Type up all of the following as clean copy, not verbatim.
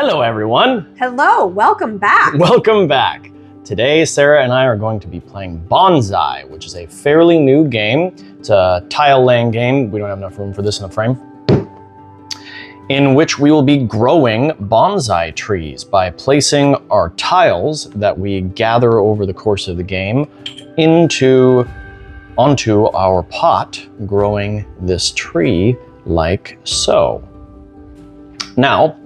Hello, everyone. Hello, welcome back. Welcome back. Today, Sarah and I are going to be playing Bonsai, which is a fairly new game. It's a tile laying game. We don't have enough room for this in the frame. In which we will be growing bonsai trees by placing our tiles that we gather over the course of the game onto our pot, growing this tree like so. Now,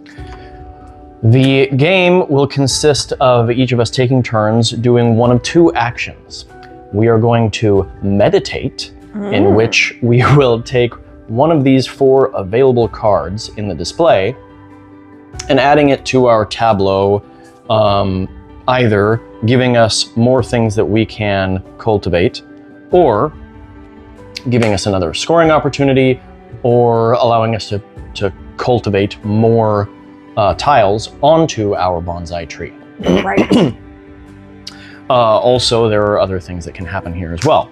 the game will consist of each of us taking turns doing one of two actions. We are going to meditate, in which we will take one of these 4 available cards in the display and adding it to our tableau, either giving us more things that we can cultivate, or giving us another scoring opportunity, or allowing us to cultivate more tiles onto our bonsai tree. Right. Also, there are other things that can happen here as well.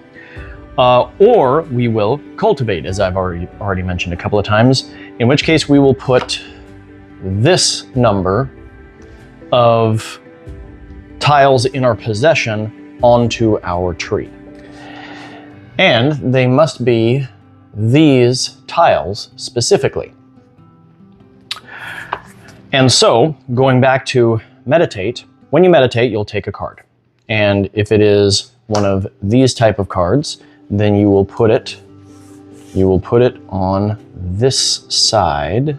Or we will cultivate, as I've already mentioned a couple of times, in which case we will put this number of tiles in our possession onto our tree. And they must be these tiles specifically. And so, going back to meditate, when you meditate, you'll take a card. And if it is one of these type of cards, then you will put it on this side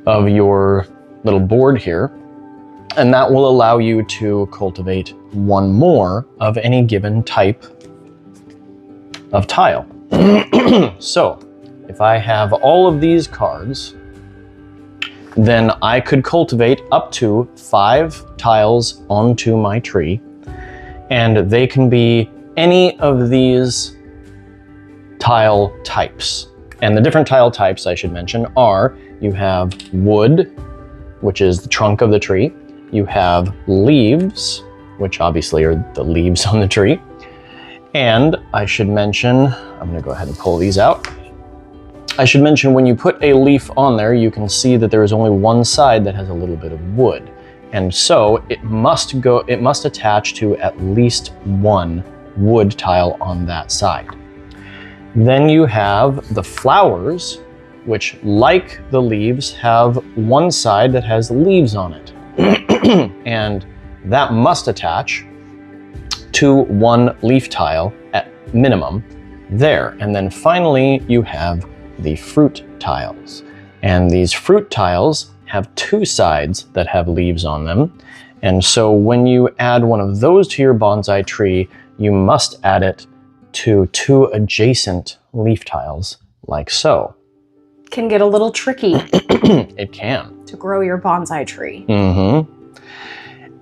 of your little board here, and that will allow you to cultivate one more of any given type of tile. So, if I have all of these cards, then I could cultivate up to 5 tiles onto my tree, and they can be any of these tile types. And the different tile types, I should mention, are you have wood, which is the trunk of the tree. You have leaves, which obviously are the leaves on the tree. And I should mention, I'm gonna go ahead and pull these out. I should mention, when you put a leaf on there, you can see that there is only one side that has a little bit of wood. And so it must attach to at least one wood tile on that side. Then you have the flowers, which, like the leaves, have one side that has leaves on it. And that must attach to one leaf tile at minimum there. And then finally, you have the fruit tiles. And these fruit tiles have 2 sides that have leaves on them. And so when you add one of those to your bonsai tree, you must add it to 2 adjacent leaf tiles, like so. Can get a little tricky. It can. To grow your bonsai tree.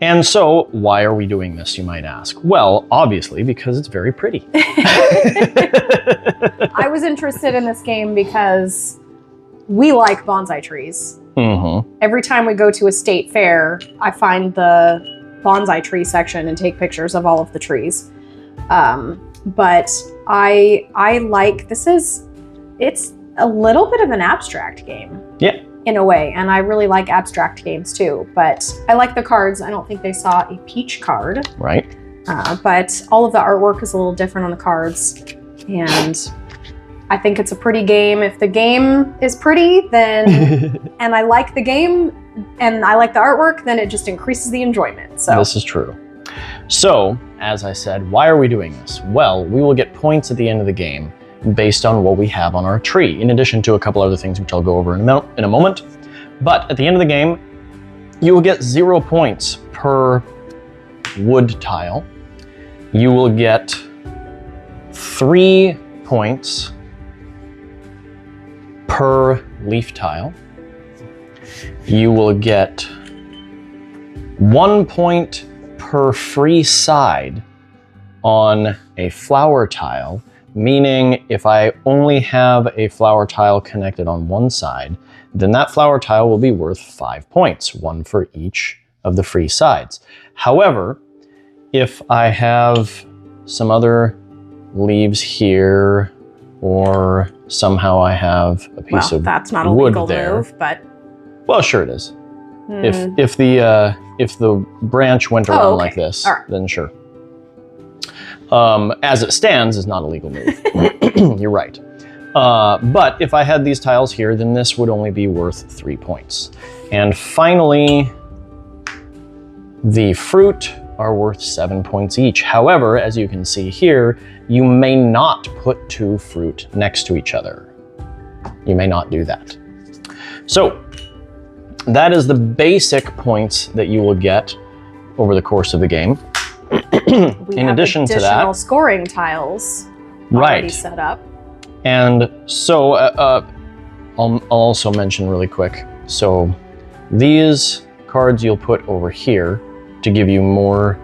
And so, why are we doing this, you might ask? Well, obviously, because it's very pretty. I was interested in this game because we like bonsai trees. Every time we go to a state fair, I find the bonsai tree section and take pictures of all of the trees. But I like, it's a little bit of an abstract game. Yeah. In a way, and I really like abstract games too, but I like the cards. I don't think they saw a peach card. Right. But all of the artwork is a little different on the cards, and I think it's a pretty game. If the game is pretty, then, and I like the game, and I like the artwork, then it just increases the enjoyment, so. This is true. So, as I said, why are we doing this? Well, we will get points at the end of the game based on what we have on our tree, in addition to a couple other things which I'll go over in a moment. But at the end of the game, you will get 0 points per wood tile. You will get 3 points per leaf tile. You will get 1 point per free side on a flower tile, meaning if I only have a flower tile connected on one side, then that flower tile will be worth 5 points, 1 for each of the free sides. However, if I have some other leaves here or somehow I have a piece of that's not a wood legal there. move, but Well, sure it is. If the branch went around like this, then sure. As it stands, is not a legal move. You're right. But if I had these tiles here, then this would only be worth 3 points. And finally, the fruit are worth 7 points each. However, as you can see here, you may not put 2 fruit next to each other. You may not do that. So that is the basic points that you will get over the course of the game. In addition to that, additional scoring tiles already set up. And so I'll also mention really quick. So these cards you'll put over here to give you more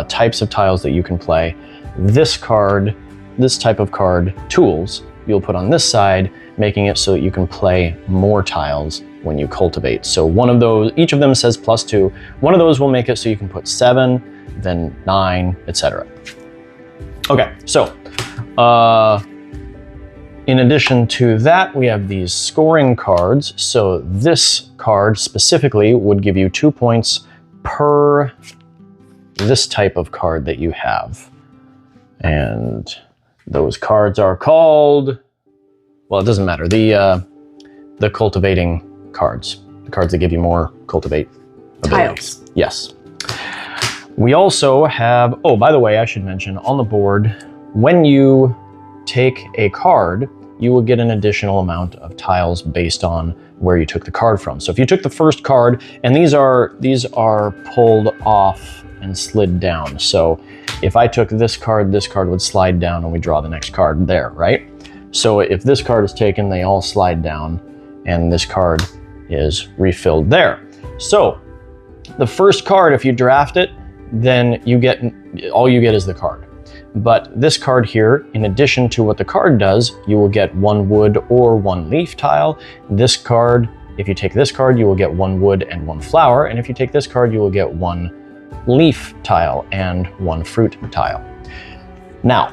types of tiles that you can play. This type of card, tools, you'll put on this side, making it so that you can play more tiles when you cultivate. So one of those, each of them says +2. One of those will make it so you can put 7, then 9, etc. Okay, so in addition to that, we have these scoring cards. So this card specifically would give you 2 points per this type of card that you have. And those cards are called, well, it doesn't matter. The cultivating cards, the cards that give you more cultivate abilities. Tiles. Yes. We also have, oh, by the way, I should mention on the board, when you take a card, you will get an additional amount of tiles based on where you took the card from. So if you took the first card, and these are pulled off and slid down. So if I took this card would slide down and we draw the next card there, right? So if this card is taken, they all slide down and this card is refilled there. So the first card, if you draft it, then all you get is the card. But this card here, in addition to what the card does, you will get 1 wood or 1 leaf tile. This card, if you take this card, you will get 1 wood and 1 flower. And if you take this card, you will get 1 leaf tile and 1 fruit tile. Now,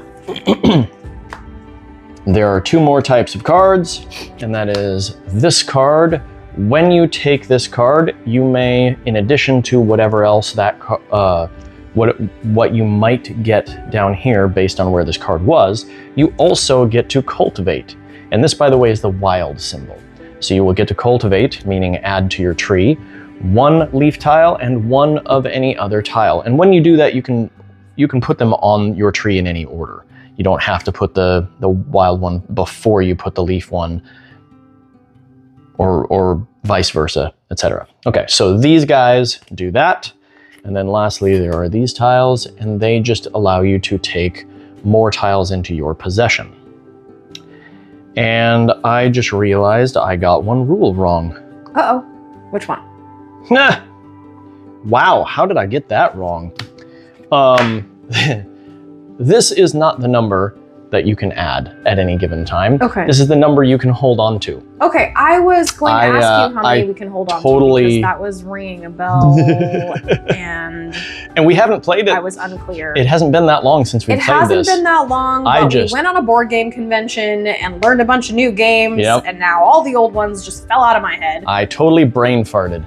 there are 2 more types of cards, and that is this card. When you take this card, you may, in addition to whatever else that what you might get down here based on where this card was, you also get to cultivate. And this, by the way, is the wild symbol. So you will get to cultivate, meaning add to your tree, 1 leaf tile and 1 of any other tile. And when you do that, you can put them on your tree in any order. You don't have to put the wild one before you put the leaf one, or vice versa, etc. Okay, so these guys do that. And then lastly, there are these tiles, and they just allow you to take more tiles into your possession. And I just realized I got 1 rule wrong. Uh-oh. Which one? Wow, how did I get that wrong? This is not the number that you can add at any given time. Okay. This is the number you can hold on to. Okay, I was going to ask you how many we can hold on to, because that was ringing a bell, and we haven't played it. I was unclear. It hasn't been that long since we played this. It hasn't been that long, but we went on a board game convention and learned a bunch of new games, and now all the old ones just fell out of my head. I totally brain farted.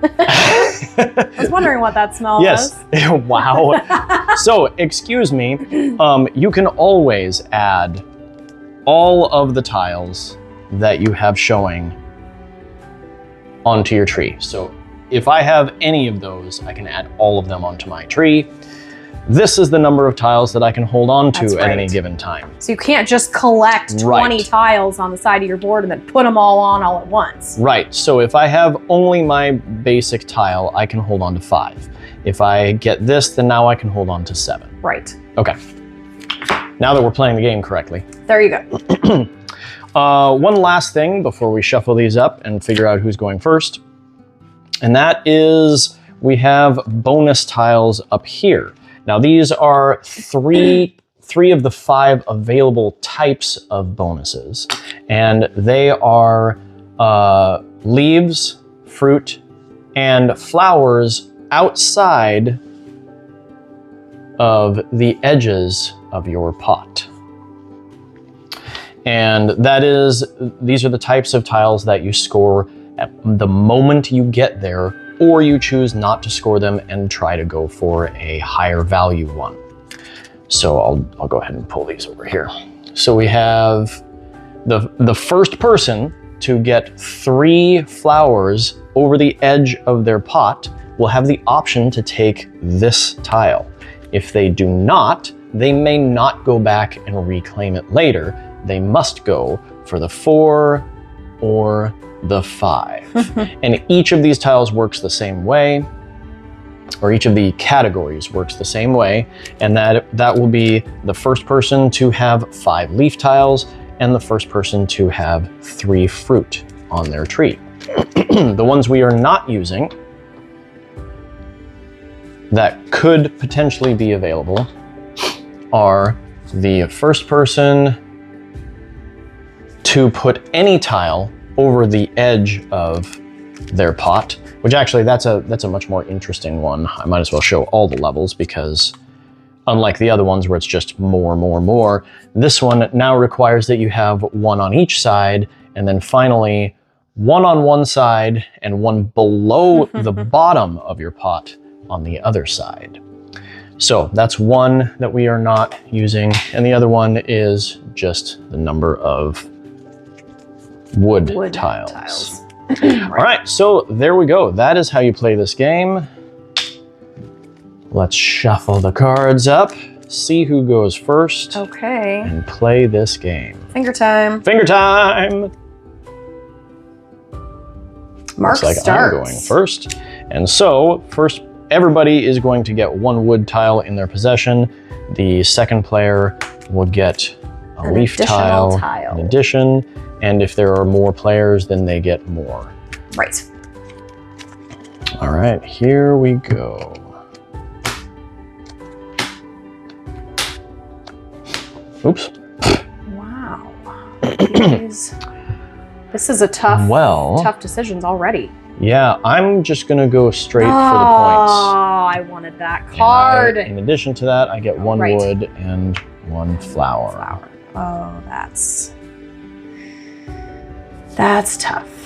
I was wondering what that smell was. Yes. Wow. So, excuse me, you can always add all of the tiles that you have showing onto your tree. So if I have any of those, I can add all of them onto my tree. This is the number of tiles that I can hold on to at any given time. So you can't just collect 20 tiles on the side of your board and then put them all on all at once. Right. So if I have only my basic tile, I can hold on to 5. If I get this, then now I can hold on to 7. Right. Okay. Now that we're playing the game correctly. There you go. One last thing before we shuffle these up and figure out who's going first. And that is, we have bonus tiles up here. Now these are three of the 5 available types of bonuses, and they are leaves, fruit, and flowers outside of the edges of your pot. And these are the types of tiles that you score at the moment you get there, or you choose not to score them and try to go for a higher value one. So I'll go ahead and pull these over here. So we have the first person to get 3 flowers over the edge of their pot will have the option to take this tile. If they do not, they may not go back and reclaim it later. They must go for the 4 or the 5. And each of these tiles works the same way, or each of the categories works the same way, and that will be the first person to have 5 leaf tiles and the first person to have 3 fruit on their tree. The ones we are not using that could potentially be available are the first person to put any tile over the edge of their pot, which actually that's a much more interesting one. I might as well show all the levels because unlike the other ones where it's just more, this one now requires that you have 1 on each side, and then finally 1 on one side and 1 below the bottom of your pot on the other side. So that's one that we are not using, and the other one is just the number of wood tiles. All right, so there we go. That is how you play this game. Let's shuffle the cards up, see who goes first. Okay. And play this game. Finger time. Finger time! Mark Looks like starts. I'm going first. And so, first, everybody is going to get 1 wood tile in their possession. The second player will get a leaf tile in addition. And if there are more players, then they get more. Right. All right, here we go. Oops. Wow. This is a tough decisions already. Yeah, I'm just gonna go straight for the points. Oh, I wanted that card. In addition to that, I get 1 wood and 1 flower. Oh, that's tough.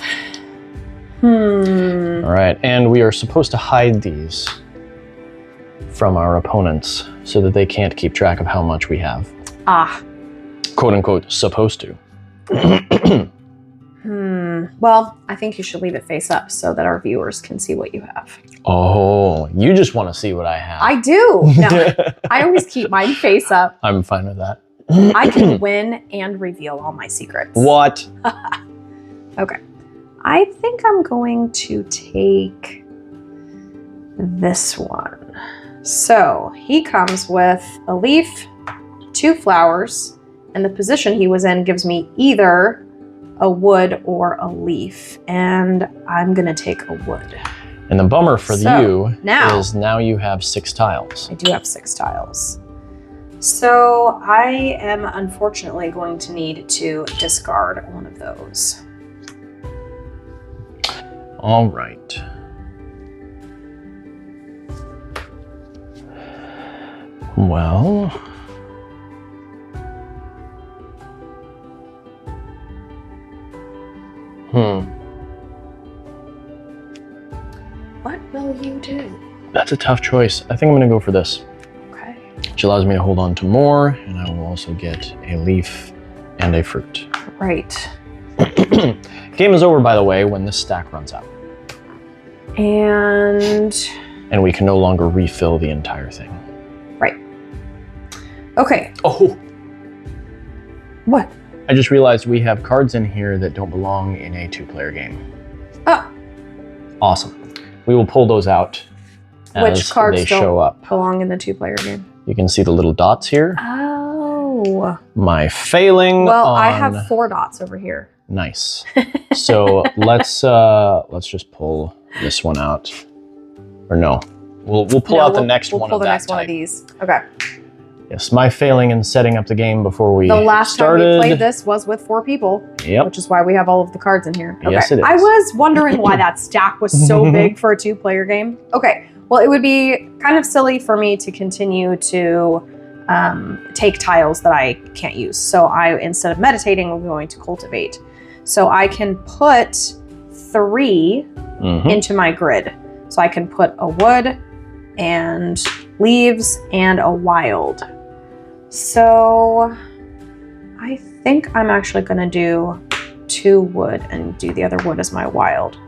All right, and we are supposed to hide these from our opponents so that they can't keep track of how much we have. Ah. Quote unquote, supposed to. Well, I think you should leave it face up so that our viewers can see what you have. Oh, you just want to see what I have. I do. No, I always keep mine face up. I'm fine with that. I can win and reveal all my secrets. What? Okay. I think I'm going to take this one. So he comes with a leaf, 2 flowers, and the position he was in gives me either a wood or a leaf, and I'm gonna take a wood. And the bummer for you is now you have 6 tiles. I do have 6 tiles. So I am unfortunately going to need to discard one of those. All right. Well, What will you do? that's a tough choice. I think I'm gonna go for this. Okay. Which allows me to hold on to more, and I will also get a leaf and a fruit. Right. Game is over, by the way, when this stack runs out. And we can no longer refill the entire thing. right. Okay. Oh, What? I just realized we have cards in here that don't belong in a 2-player game. Oh. Awesome. We will pull those out as Which cards they don't show up. belong in the 2-player game? You can see the little dots here. Oh. My failing Well, on... I have 4 dots over here. Nice. So let's just pull this one out. Or no. We'll pull out the next one of that We'll pull the next type. one of these. Okay. Yes, my failing in setting up the game before we The last started. time we played this was with 4 people. Yep. Which is why we have all of the cards in here. Okay. Yes, it is. I was wondering why that stack was so big for a 2-player game. Okay. Well, it would be kind of silly for me to continue to take tiles that I can't use. So instead of meditating, I'm going to cultivate. So I can put 3 into my grid. So I can put a wood and leaves and a wild. So I think I'm actually going to do 2 wood and do the other wood as my wild.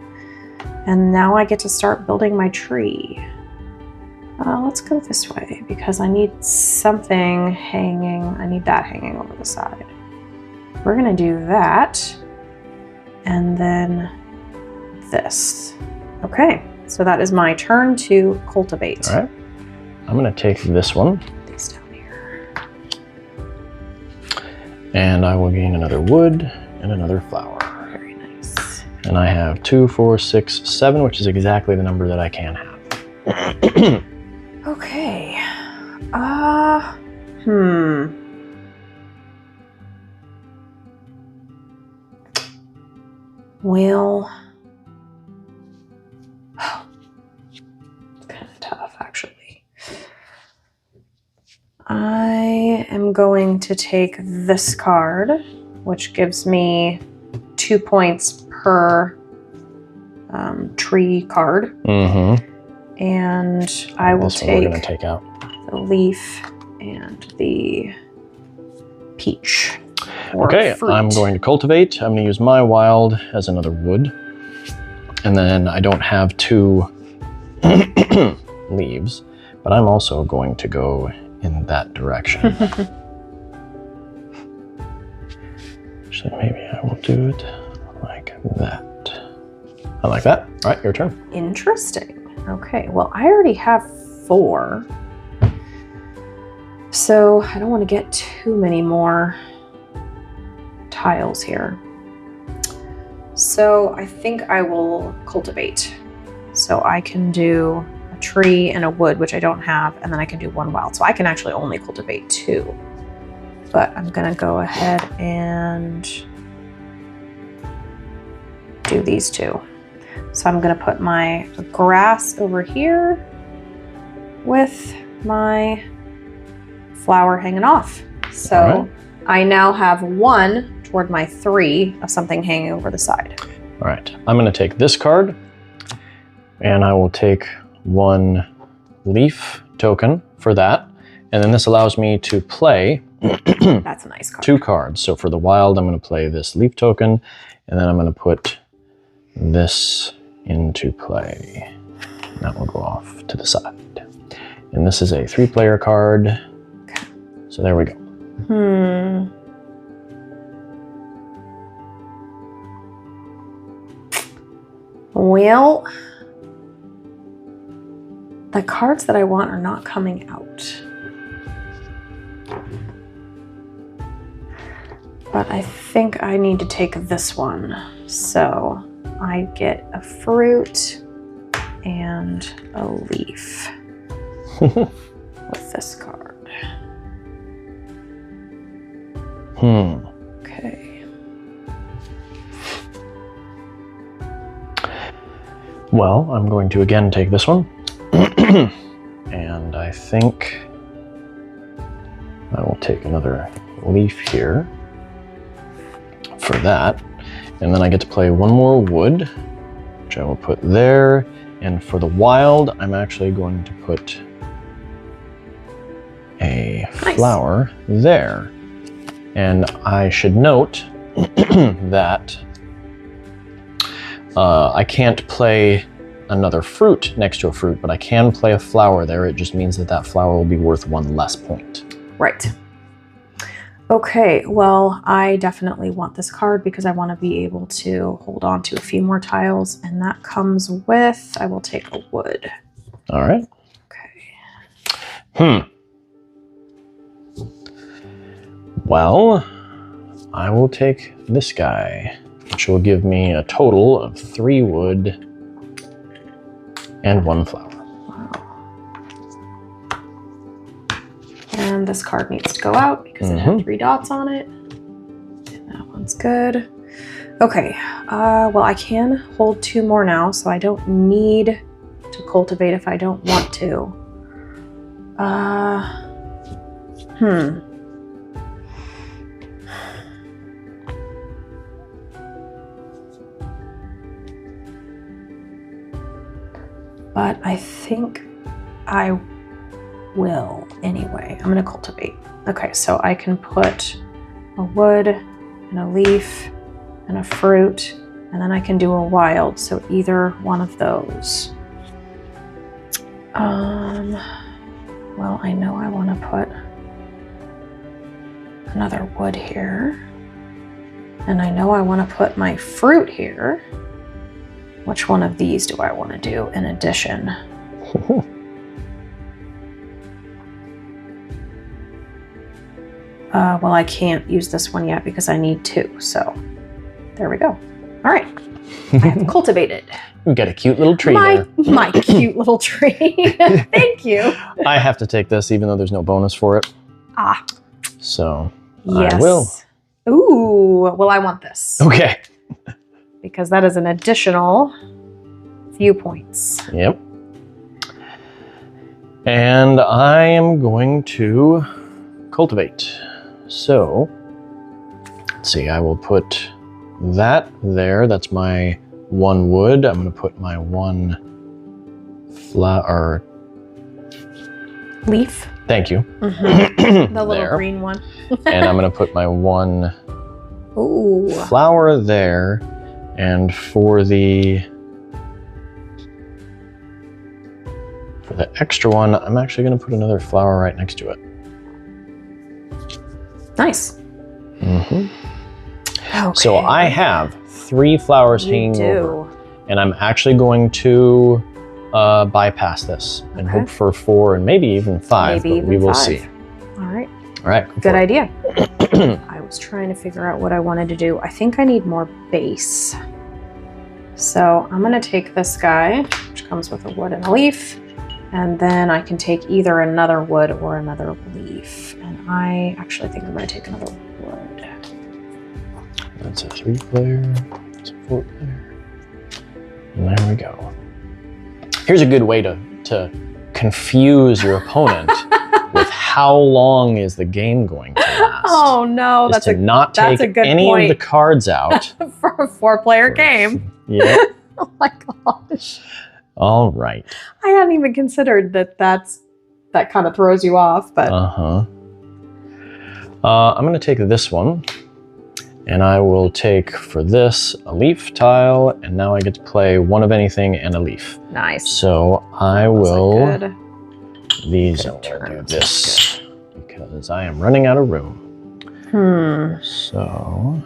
And now I get to start building my tree. Let's go this way because I need something hanging. I need that hanging over the side. We're going to do that. And then this. Okay, so that is my turn to cultivate. All right. I'm going to take this one. These down here. And I will gain another wood and another flower. Very nice. And I have 2, 4, 6, 7, which is exactly the number that I can have. Okay. Well, it's kind of tough, actually. I am going to take this card, which gives me 2 points per tree card. And I will This one we're going to take out the leaf and the peach. Okay, fruit. I'm going to cultivate. I'm going to use my wild as another wood. And then I don't have 2 leaves, but I'm also going to go in that direction. Actually, maybe I will do it like that. I like that. All right, your turn. Interesting. Okay, well, I already have 4. So I don't want to get too many more tiles here. So I think I will cultivate. So I can do a tree and a wood, which I don't have, and then I can do 1 wild. So I can actually only cultivate 2. But I'm gonna go ahead and do these 2. So I'm gonna put my grass over here with my flower hanging off. So I now have 1 toward my 3 of something hanging over the side. All right, I'm going to take this card and I will take 1 leaf token for that. And then this allows me to play That's a nice card. 2 cards. So for the wild, I'm going to play this leaf token, and then I'm going to put this into play. That will go off to the side. And this is a 3-player card. Okay. So there we go. Well, the cards that I want are not coming out. But I think I need to take this one. So I get a fruit and a leaf with this card. Okay. Well, I'm going to again take this one. And I think I will take another leaf here for that. And then I get to play 1 more wood, which I will put there. And for the wild, I'm actually going to put a flower there. And I should note that I can't play another fruit next to a fruit, but I can play a flower there. It just means that that flower will be worth 1 less point. Right. Okay, well, I definitely want this card because I want to be able to hold on to a few more tiles, and that comes with, I will take a wood. All right. Okay. Well, I will take this guy, which will give me a total of 3 wood and 1 flower. And this card needs to go out because it had 3 dots on it. And that one's good. Okay, well, I can hold 2 more now, so I don't need to cultivate if I don't want to. But I think I will anyway. I'm gonna cultivate. Okay, so I can put a wood and a leaf and a fruit, and then I can do a wild, so either one of those. Well, I know I want to put another wood here, and I know I want to put my fruit here. Which one of these do I want to do in addition? Well, I can't use this one yet because I need 2, so there we go. All right, I have cultivated. You got a cute little tree there. My cute little tree. Thank you. I have to take this even though there's no bonus for it. Ah. So Yes. I will. Ooh, well, I want this. Okay. Because that is an additional few points. Yep. And I am going to cultivate. So, let's see, I will put that there. That's my 1 wood. I'm going to put my 1 flower. Leaf. Thank you. Mm-hmm. The little There. green one. And I'm going to put my 1 Ooh. flower there. And for the extra one, I'm actually going to put another flower right next to it. Nice. Mm-hmm. Okay. So I have 3 flowers hanging do. over, and I'm actually going to bypass this and Okay. hope for 4 and maybe even 5, Maybe but we even will 5. see. All right. All right. go Good for it. idea. I was trying to figure out what I wanted to do. I think I need more base. So I'm going to take this guy, which comes with a wood and a leaf, and then I can take either another wood or another leaf. And I actually think I'm going to take another wood. That's a 3-player. That's a 4-player. And there we go. Here's a good way to confuse your opponent with how long is the game going to last. Oh no, is that's to not take that's a good any point. of the cards out. for a 4-player game. Yeah. Oh my gosh. All right. I hadn't even considered that that kind of throws you off, but I'm going to take this one, and I will take for this a leaf tile, and now I get to play 1 of anything and a leaf. nice. So I That was a will good- these good and turn. we'll do this because I am running out of room. So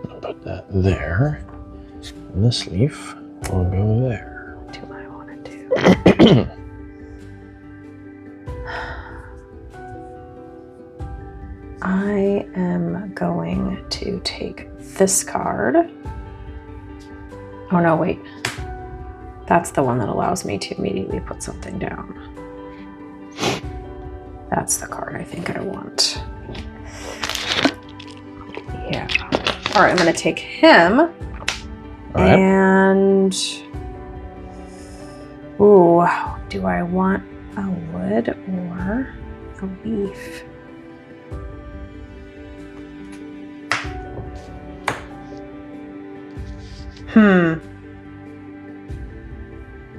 I'll put that there, and this leaf will go there. What do I want to do? I am going to take this card. Oh no, wait. That's the one that allows me to immediately put something down. That's the card I think I want. Yeah. All right, I'm going to take him. All right. And, ooh, do I want a wood or a leaf? I'm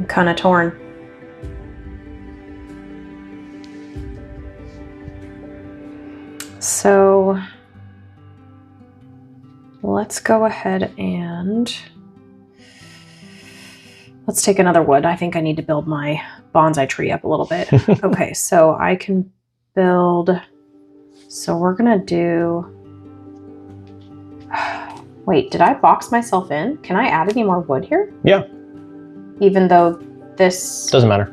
kind of torn. So let's go ahead and let's take another wood. I think I need to build my bonsai tree up a little bit. Okay, so I can build, so we're gonna do, wait, did I box myself in? Can I add any more wood here? Yeah. Even though this, Doesn't matter.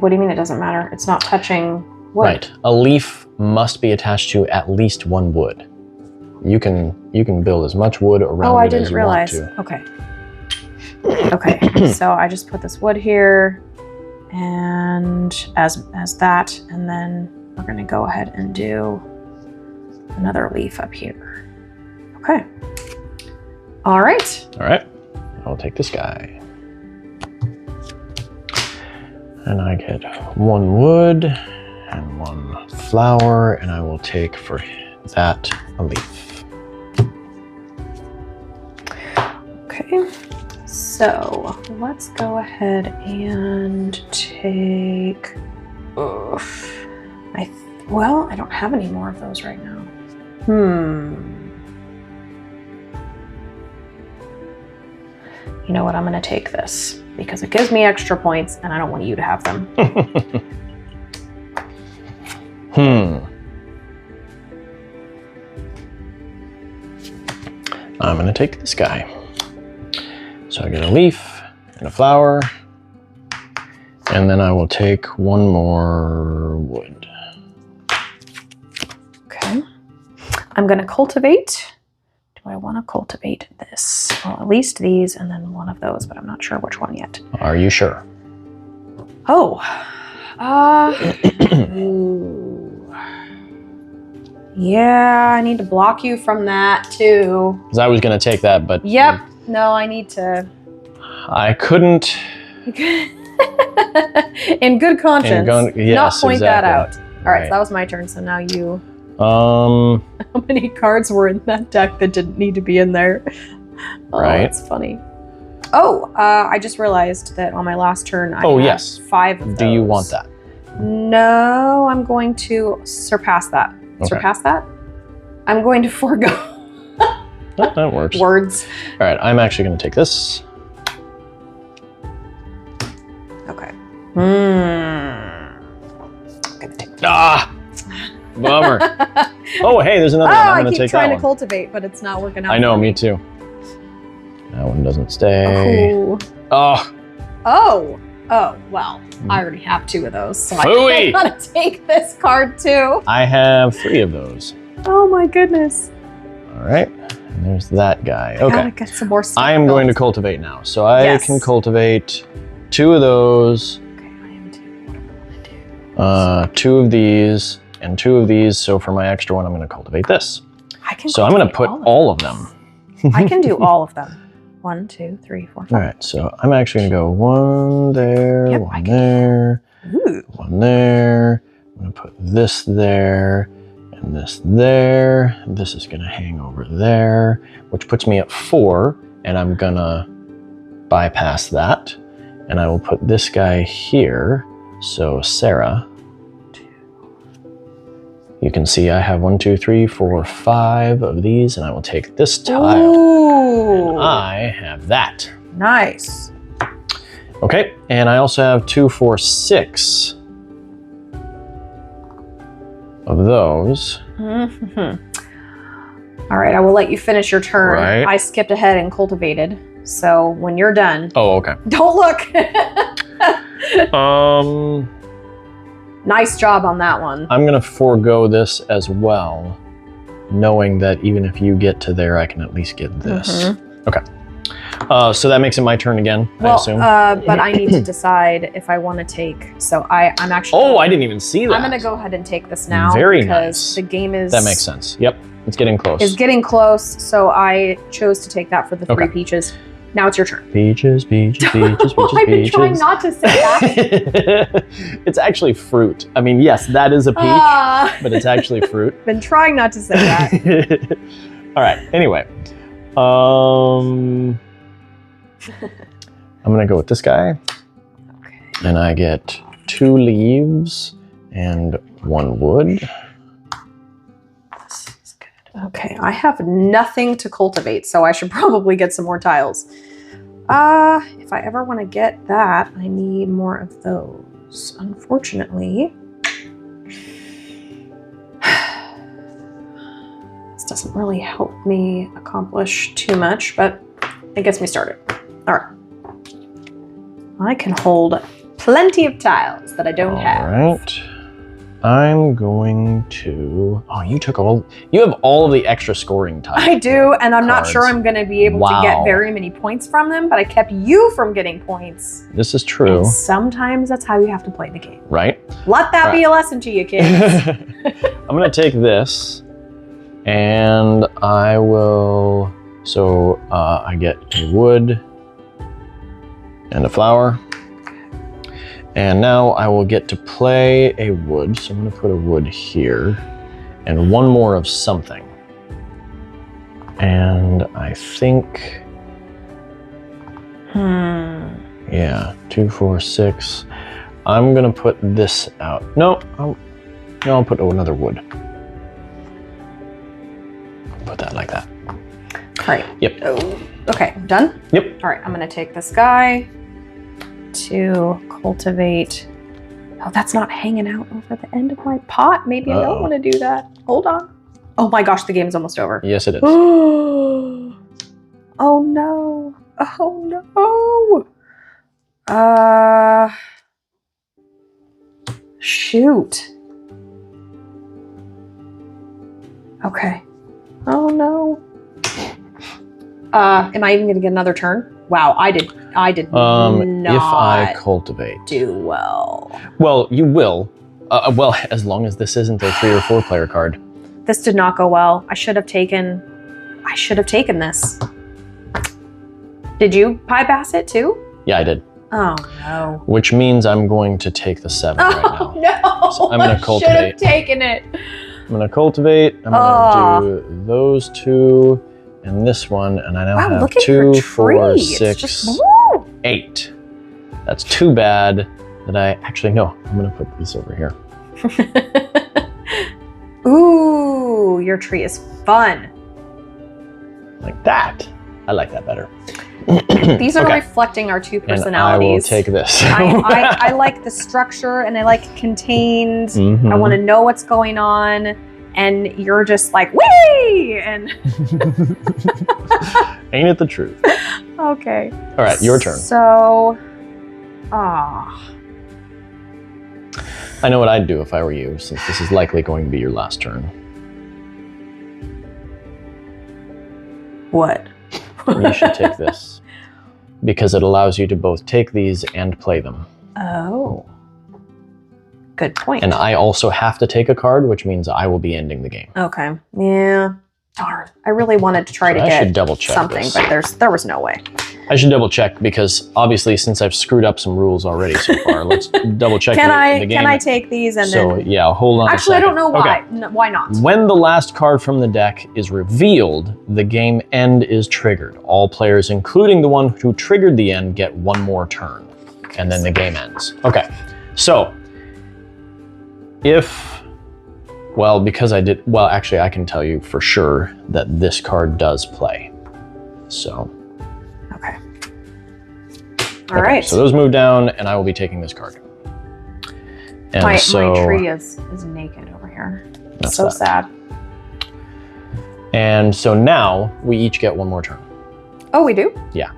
what do you mean it doesn't matter? It's not touching wood. Right. A leaf must be attached to at least 1 wood. You can build as much wood around Oh, I it as didn't you realize. want to. Okay. Okay, so I just put this wood here and as that, and then we're gonna go ahead and do another leaf up here. Okay. All right. All right. I'll take this guy. And I get 1 wood and 1 flower, and I will take for that a leaf. Okay, so let's go ahead and take. Well, I don't have any more of those right now. You know what? I'm going to take this because it gives me extra points, and I don't want you to have them. I'm going to take this guy. So I get a leaf and a flower, and then I will take 1 more wood. Okay. I'm going to cultivate. Do I want to cultivate this? Well, at least these and then 1 of those, but I'm not sure which one yet. Are you sure? Oh. Ooh. Yeah, I need to block you from that too. Because I was going to take that, but... Yep. No, I need to... I couldn't... In good conscience, yes, not point that out. All right, Right. so that was my turn, so now you... How many cards were in that deck that didn't need to be in there? Oh, right. That's funny. Oh, I just realized that on my last turn, I had 5 of those. Do you want that? No, I'm going to surpass that. Okay. Surpass that? I'm going to forego. That works. Words. All right, I'm actually going to take this. Okay. I'm gonna take Ah! Bummer. Oh, hey, there's another one. I'm I going to keep take trying that to one. cultivate, but it's not working out. I know, for me too. That one doesn't stay. Oh. Oh, Oh, well, I already have 2 of those, so Phooey. I gotta take this card too. I have 3 of those. Oh my goodness. All right, and there's that guy. I gotta Okay, get some more stuff I am going to built. cultivate now. So I Yes. can cultivate 2 of those, Okay, I am too. What am I gonna do? 2 of these, and 2 of these. So for my extra one, I'm going to cultivate this. I can So I'm going to put cultivate all of them. I can do all of them. 1, 2, 3, 4, 5. All right, so I'm actually going to go 1 there, Yep, I 1 can- there, Ooh. 1 there. I'm going to put this there and this there. This is going to hang over there, which puts me at 4, and I'm going to bypass that. And I will put this guy here. So Sarah, you can see I have 1, 2, 3, 4, 5 of these, and I will take this tile. Ooh. And I have that. Nice. Okay, and I also have 2, 4, 6 of those. Mm-hmm. All right, I will let you finish your turn. Right. I skipped ahead and cultivated. So when you're done, Oh, okay. don't look. Nice job on that one. I'm gonna forego this as well, knowing that even if you get to there, I can at least get this. Okay. So that makes it my turn again, I Well, assume. but I need to decide if I want to take. So I'm actually. Oh, I didn't even see that. I'm going to go ahead and take this now. Very because nice. the game is. That makes sense. Yep, it's getting close. Is getting close, so I chose to take that for the 3 Okay. peaches. Now it's your turn. Peaches, peaches, peaches, peaches, I've been peaches. trying not to say that. It's actually fruit. I mean, yes, that is a peach, but it's actually fruit. Been trying not to say that. All right. Anyway, I'm gonna go with this guy, Okay. and I get 2 leaves and 1 wood. This is good. Okay, I have nothing to cultivate, so I should probably get some more tiles. If I ever want to get that, I need more of those. Unfortunately, this doesn't really help me accomplish too much, but it gets me started. All right. I can hold plenty of tiles that I don't have. All right. I'm going to. Oh, you took all. You have all of the extra scoring tiles. I do, and I'm not sure Cards. I'm going to be able to get Wow. very many points from them, but I kept you from getting points. This is true, And sometimes that's how you have to play the game. right? Let that be a lesson to you, kids. I'm gonna take this, and I will. So I get a wood and a flower, And now I will get to play a wood. So I'm going to put a wood here and one more of something. And I think, yeah, 2, 4, 6. I'm going to put this out. No, I'll put another wood. Put that like that. All right. Yep. Oh, okay, done? Yep. All right, I'm gonna take this guy to cultivate. Oh, that's not hanging out over the end of my pot. Maybe I don't want to do that. Hold on. Oh my gosh, the game's almost over. Yes, it is. Oh no. Oh no. Shoot. Okay. Oh no. Am I even gonna get another turn? Wow, I did not if I cultivate. do well. Well, you will. Well, as long as this isn't a 3 or 4 player card. This did not go well. I should have taken this. Did you bypass it too? Yeah, I did. Oh no. Which means I'm going to take the 7 right now. No. So I'm gonna cultivate. I should have taken it. I'm gonna cultivate. I'm gonna do those 2 and this one, and I now have 2, 4, 6, 8. That's too bad that I actually no. I'm gonna put these over here. Ooh, your tree is fun. Like that. I like that better. These are reflecting our 2 personalities. And I will take this. I like the structure and I like contained. Mm-hmm. I want to know what's going on. And you're just like, whee! And ain't it the truth? Okay. All right, your turn. So, I know what I'd do if I were you, since this is likely going to be your last turn. What? You should take this. Because it allows you to both take these and play them. Oh. Good point. And I also have to take a card, which means I will be ending the game. Okay. Yeah. Darn. I really wanted to try to I get should double check something, this. but there was no way. I should double check because obviously since I've screwed up some rules already so far, let's double check the game. Can I take these and so, then... yeah, hold on Actually, a I second. don't know why. Okay. No, why not? When the last card from the deck is revealed, the game end is triggered. All players, including the one who triggered the end, get 1 more turn. And then the game ends. Okay, so because I did, well, actually I can tell you for sure that this card does play. So. Okay. All right. So those move down and I will be taking this card. And my so, tree is naked over here. That's so that. sad. And so now we each get 1 more turn. Oh, we do? Yeah.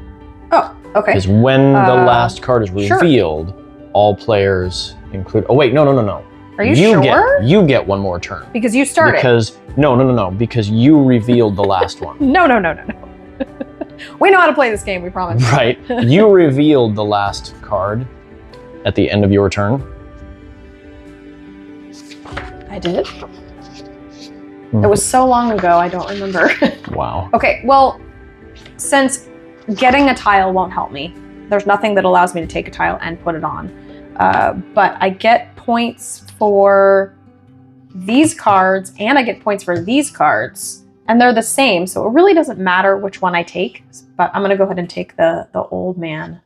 Oh, okay. Because when the last card is revealed, all players include, oh wait, no. Are you sure? You get 1 more turn. Because you started. Because, no, because you revealed the last one. No. We know how to play this game, we promise. Right. You revealed the last card at the end of your turn. I did? It was so long ago, I don't remember. Wow. Okay, well, since getting a tile won't help me, there's nothing that allows me to take a tile and put it on. But I get points for these cards and I get points for these cards, and they're the same, so it really doesn't matter which one I take. But I'm gonna go ahead and take the old man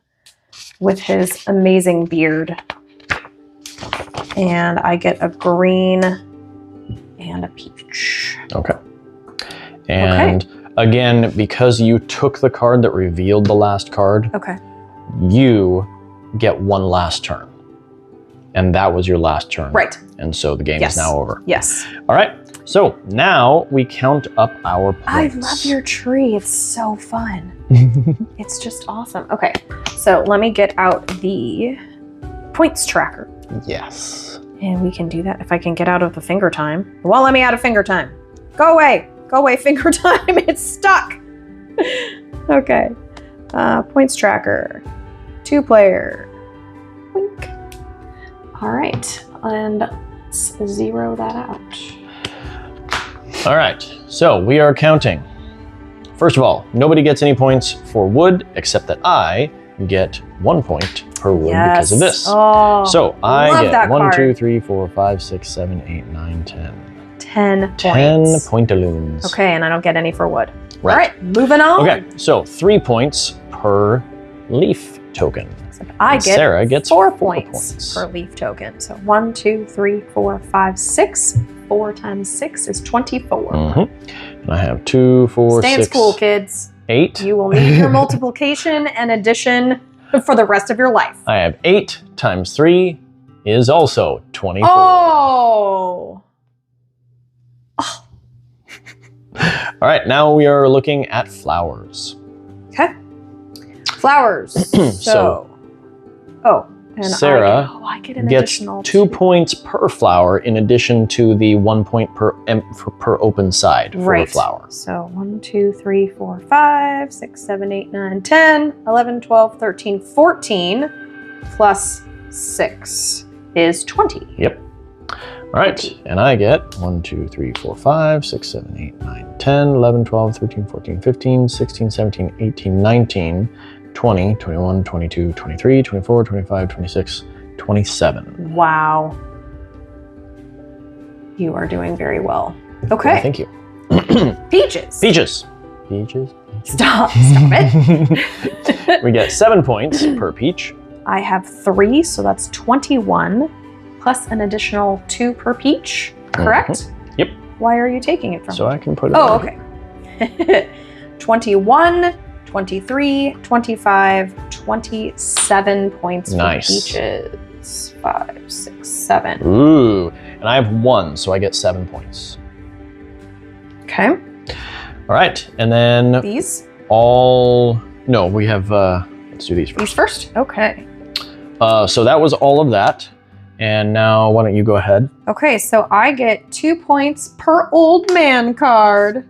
with his amazing beard. And I get a green and a peach. Okay. And again, because you took the card that revealed the last card, you get 1 last turn. And that was your last turn. Right. And so the game is now over. Yes. All right. So now we count up our points. I love your tree. It's so fun. It's just awesome. Okay. So let me get out the points tracker. Yes. And we can do that if I can get out of the finger time. It won't let me out of finger time. Go away. Go away, finger time. It's stuck. Okay. Points tracker. 2 player. Wink. All right. And let's 0 that out. All right. So we are counting. First of all, nobody gets any points for wood except that I get 1 point per wood because of this. Oh, so I love get that 1, card. 2, 3, 4, 5, 6, 7, 8, 9, 10. 10 10 points. pointaloons. Okay, and I don't get any for wood. Right. All right, moving on. Okay, so 3 points per leaf token. I And get Sarah gets 4 4 points per leaf token. So 1, 2, 3, 4, 5, 6. 4 times 6 is 24. And I have 2, 4, Stay in 6, school, kids. 8. You will need your multiplication and addition for the rest of your life. I have 8 times 3 is also 24. Oh! All right, now we are looking at flowers. Okay. Flowers. And Sarah I get an gets additional 2 points per flower in addition to the 1 point per open side for a flower. So 1, 2, 3, 4, 5, 6, 7, 8, 9, 10, 11, 12, 13, 14, plus 6 is 20. Yep. All right, and I get 1, 2, 3, 4, 5, 6, 7, 8, 9, 10, 11, 12, 13, 14, 15, 16, 17, 18, 19, 20, 21, 22, 23, 24, 25, 26, 27. Wow. You are doing very well. Okay. Well, thank you. Peaches. Peaches. Peaches. Stop it. We get 7 points per peach. I have 3, so that's 21, plus an additional 2 per peach, correct? Yep. Why are you taking it from So me? I can put it Oh, on. okay. 21, 23, 25, 27 points Nice. for peaches. 5, 6, 7. Ooh, and I have 1, so I get 7 points. Okay. All right, and then These? no, we have, let's do these These first. first? Okay. So that was all of that. And now why don't you go ahead? Okay, so I get 2 points per old man card.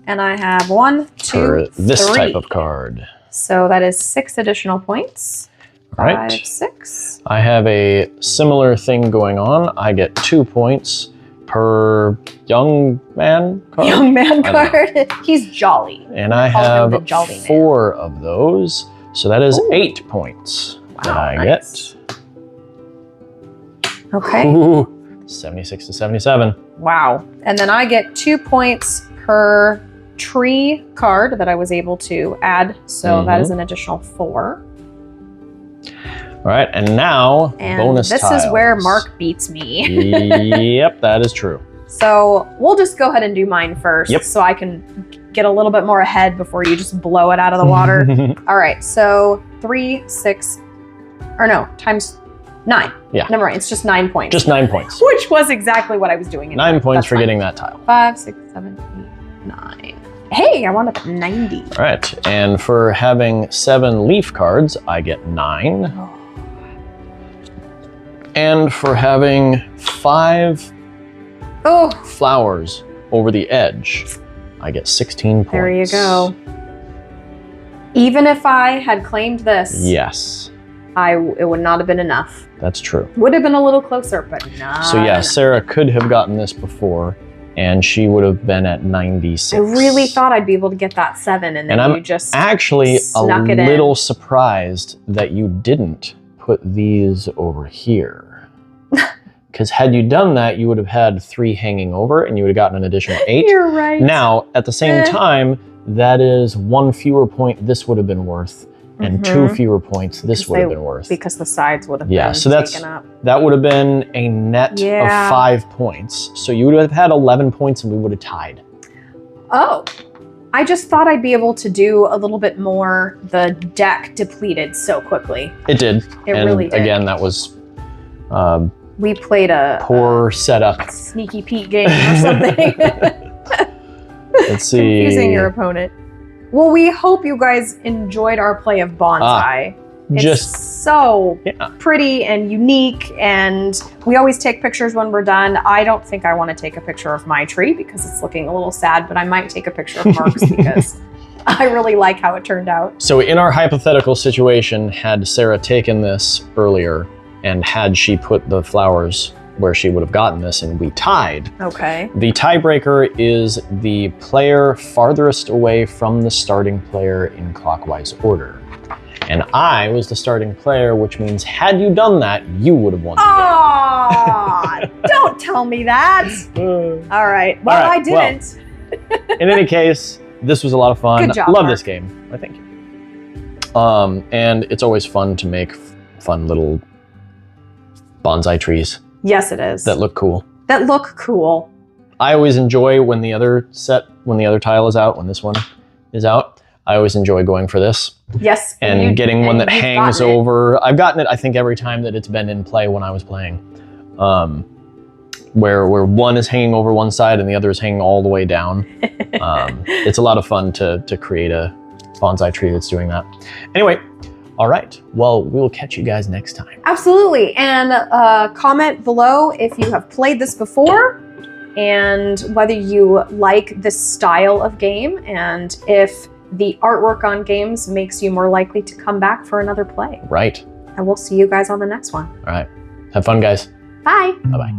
And I have 1, 2, For this 3. type of card. So that is 6 additional points. All 5, right. 6. I have a similar thing going on. I get 2 points per young man card. Young man I don't card. He's jolly. And I Call him the have jolly man. 4 of those. So that is Ooh. 8 points that Wow, I nice. get. Okay. Ooh, 76 to 77. Wow. And then I get 2 points per tree card that I was able to add. So that is an additional 4. All right, and now And bonus this tiles. is where Mark beats me. Yep, that is true. So we'll just go ahead and do mine first. Yep. So I can get a little bit more ahead before you just blow it out of the water. All right. So 3, 6, or no, times 9. Yeah. Never mind. It's just 9 points. Just 9 points. Which was exactly what I was doing. 9 points That's for fine. getting that tile. 5, 6, 7, 8, 9. Hey, I wound up at 90. All right, and for having 7 leaf cards, I get 9. Oh. And for having 5 Oh, flowers over the edge, I get 16 points. there you go. Even if I had claimed this, Yes, it would not have been enough. that's true. Would have been a little closer, but not So yeah, enough. Sarah could have gotten this before, and she would have been at 96. I really thought I'd be able to get that 7, and then And I'm you just actually a snuck it in. little surprised that you didn't put these over here. Because had you done that, you would have had 3 hanging over, and you would have gotten an additional 8. You're right. Now, at the same time, that is 1 fewer point this would have been worth, and 2 fewer points this Because would have they- been worth. because the sides would have Yeah, been so that's- taken up. That would have been a net Yeah. of 5 points. So you would have had 11 points, and we would have tied. Oh, I just thought I'd be able to do a little bit more. The deck depleted so quickly. It did. It and really did. Again, that was We played a poor setup. sneaky Pete game or something. Let's see. Confusing your opponent. Well, we hope you guys enjoyed our play of Bonsai. It's Just so yeah. pretty and unique, and we always take pictures when we're done. I don't think I want to take a picture of my tree because it's looking a little sad, but I might take a picture of Mark's because I really like how it turned out. So in our hypothetical situation, had Sarah taken this earlier, and had she put the flowers where she would have gotten this, and we tied, Okay. the tiebreaker is the player farthest away from the starting player in clockwise order. And I was the starting player, which means had you done that, you would have won the Aw, don't tell me that. game. All right. Well, All right, I didn't. In any case, this was a lot of fun. Good job, Love Mark. this game. I think. And it's always fun to make fun little bonsai trees Yes, it is. that look cool. That look cool. I always enjoy when the other tile is out, when this one is out. I always enjoy going for this Yes. and getting one that you've hangs gotten it. over. I've gotten it, I think, every time that it's been in play when I was playing. Where one is hanging over one side and the other is hanging all the way down. It's a lot of fun to create a bonsai tree that's doing that. Anyway, all right. Well, we will catch you guys next time. Absolutely. And comment below if you have played this before and whether you like this style of game and if the artwork on games makes you more likely to come back for another play. Right. And we'll see you guys on the next one. All right. Have fun, guys. Bye. Bye-bye.